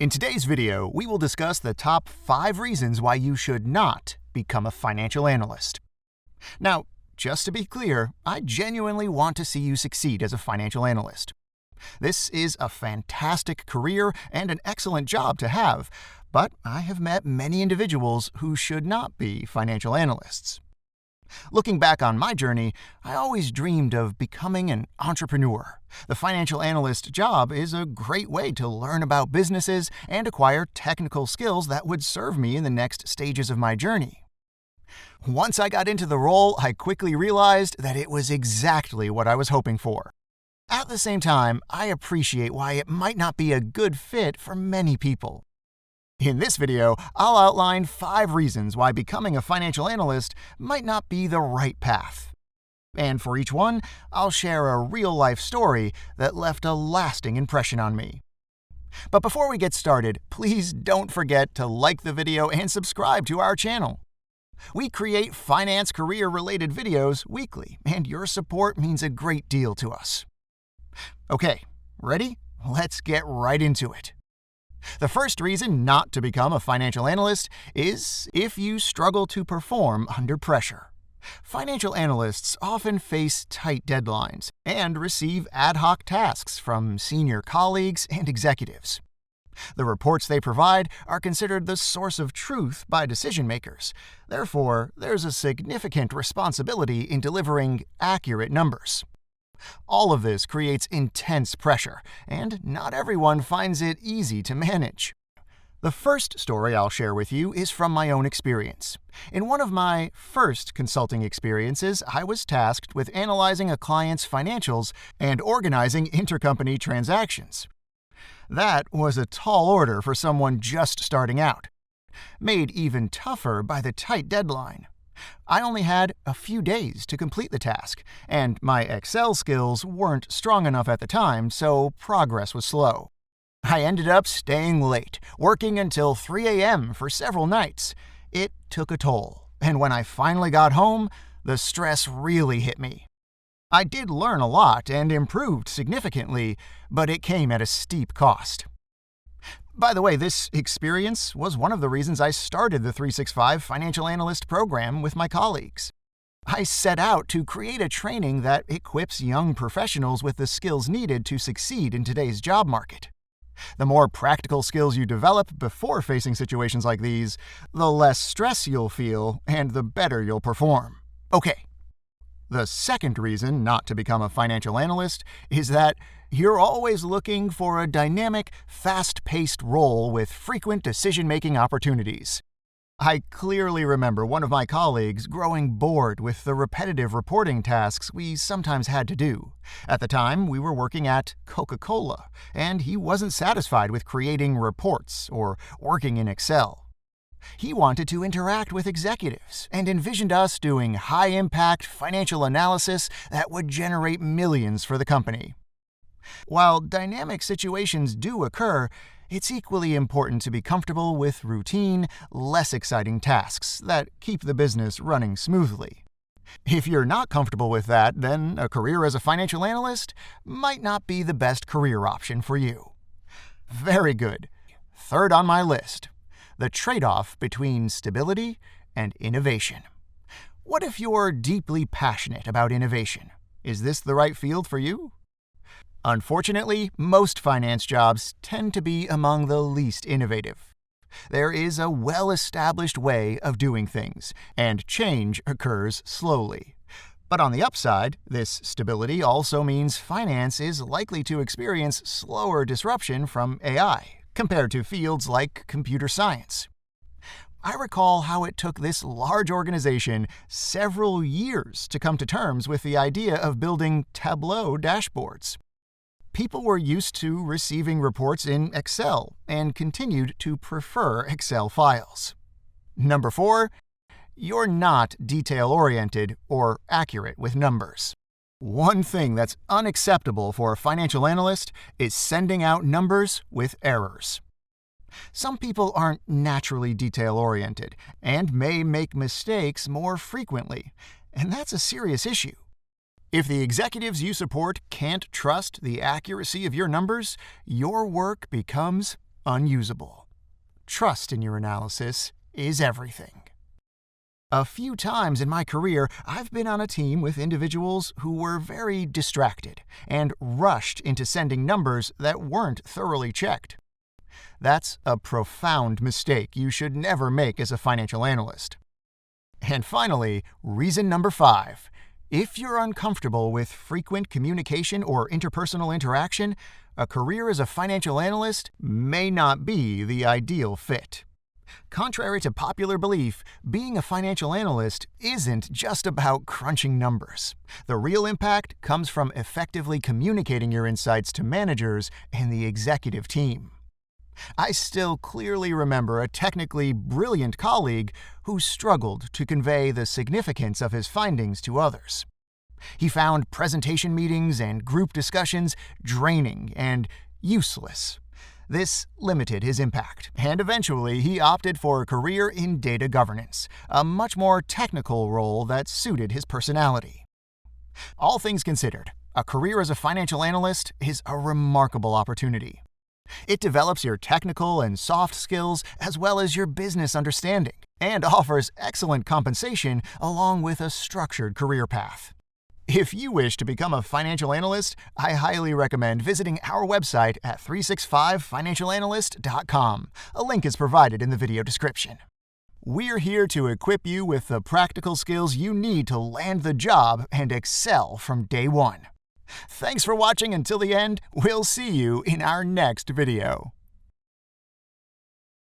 In today's video, we will discuss the top 5 reasons why you should not become a financial analyst. Now, just to be clear, I genuinely want to see you succeed as a financial analyst. This is a fantastic career and an excellent job to have, but I have met many individuals who should not be financial analysts. Looking back on my journey, I always dreamed of becoming an entrepreneur. The financial analyst job is a great way to learn about businesses and acquire technical skills that would serve me in the next stages of my journey. Once I got into the role, I quickly realized that it was exactly what I was hoping for. At the same time, I appreciate why it might not be a good fit for many people. In this video, I'll outline 5 reasons why becoming a financial analyst might not be the right path. And for each one, I'll share a real-life story that left a lasting impression on me. But before we get started, please don't forget to like the video and subscribe to our channel. We create finance career-related videos weekly, and your support means a great deal to us. Okay, ready? Let's get right into it. The first reason not to become a financial analyst is if you struggle to perform under pressure. Financial analysts often face tight deadlines and receive ad hoc tasks from senior colleagues and executives. The reports they provide are considered the source of truth by decision makers. Therefore, there's a significant responsibility in delivering accurate numbers. All of this creates intense pressure, and not everyone finds it easy to manage. The first story I'll share with you is from my own experience. In one of my first consulting experiences, I was tasked with analyzing a client's financials and organizing intercompany transactions. That was a tall order for someone just starting out, made even tougher by the tight deadline. I only had a few days to complete the task, and my Excel skills weren't strong enough at the time, so progress was slow. I ended up staying late, working until 3 a.m. for several nights. It took a toll, and when I finally got home, the stress really hit me. I did learn a lot and improved significantly, but it came at a steep cost. By the way, this experience was one of the reasons I started the 365 Financial Analyst program with my colleagues. I set out to create a training that equips young professionals with the skills needed to succeed in today's job market. The more practical skills you develop before facing situations like these, the less stress you'll feel and the better you'll perform. Okay. The second reason not to become a financial analyst is that you're always looking for a dynamic, fast-paced role with frequent decision-making opportunities. I clearly remember one of my colleagues growing bored with the repetitive reporting tasks we sometimes had to do. At the time, we were working at Coca-Cola, and he wasn't satisfied with creating reports or working in Excel. He wanted to interact with executives and envisioned us doing high-impact financial analysis that would generate millions for the company. While dynamic situations do occur, it's equally important to be comfortable with routine, less exciting tasks that keep the business running smoothly. If you're not comfortable with that, then a career as a financial analyst might not be the best career option for you. Very good. Third on my list. The trade-off between stability and innovation. What if you're deeply passionate about innovation? Is this the right field for you? Unfortunately, most finance jobs tend to be among the least innovative. There is a well-established way of doing things, and change occurs slowly. But on the upside, this stability also means finance is likely to experience slower disruption from AI, compared to fields like computer science. I recall how it took this large organization several years to come to terms with the idea of building Tableau dashboards. People were used to receiving reports in Excel and continued to prefer Excel files. Number 4, you're not detail-oriented or accurate with numbers. One thing that's unacceptable for a financial analyst is sending out numbers with errors. Some people aren't naturally detail-oriented and may make mistakes more frequently, and that's a serious issue. If the executives you support can't trust the accuracy of your numbers, your work becomes unusable. Trust in your analysis is everything. A few times in my career, I've been on a team with individuals who were very distracted and rushed into sending numbers that weren't thoroughly checked. That's a profound mistake you should never make as a financial analyst. And finally, reason number 5. If you're uncomfortable with frequent communication or interpersonal interaction, a career as a financial analyst may not be the ideal fit. Contrary to popular belief, being a financial analyst isn't just about crunching numbers. The real impact comes from effectively communicating your insights to managers and the executive team. I still clearly remember a technically brilliant colleague who struggled to convey the significance of his findings to others. He found presentation meetings and group discussions draining and useless. This limited his impact, and eventually he opted for a career in data governance, a much more technical role that suited his personality. All things considered, a career as a financial analyst is a remarkable opportunity. It develops your technical and soft skills as well as your business understanding, and offers excellent compensation along with a structured career path. If you wish to become a financial analyst, I highly recommend visiting our website at 365financialanalyst.com. A link is provided in the video description. We're here to equip you with the practical skills you need to land the job and excel from day one. Thanks for watching until the end. We'll see you in our next video.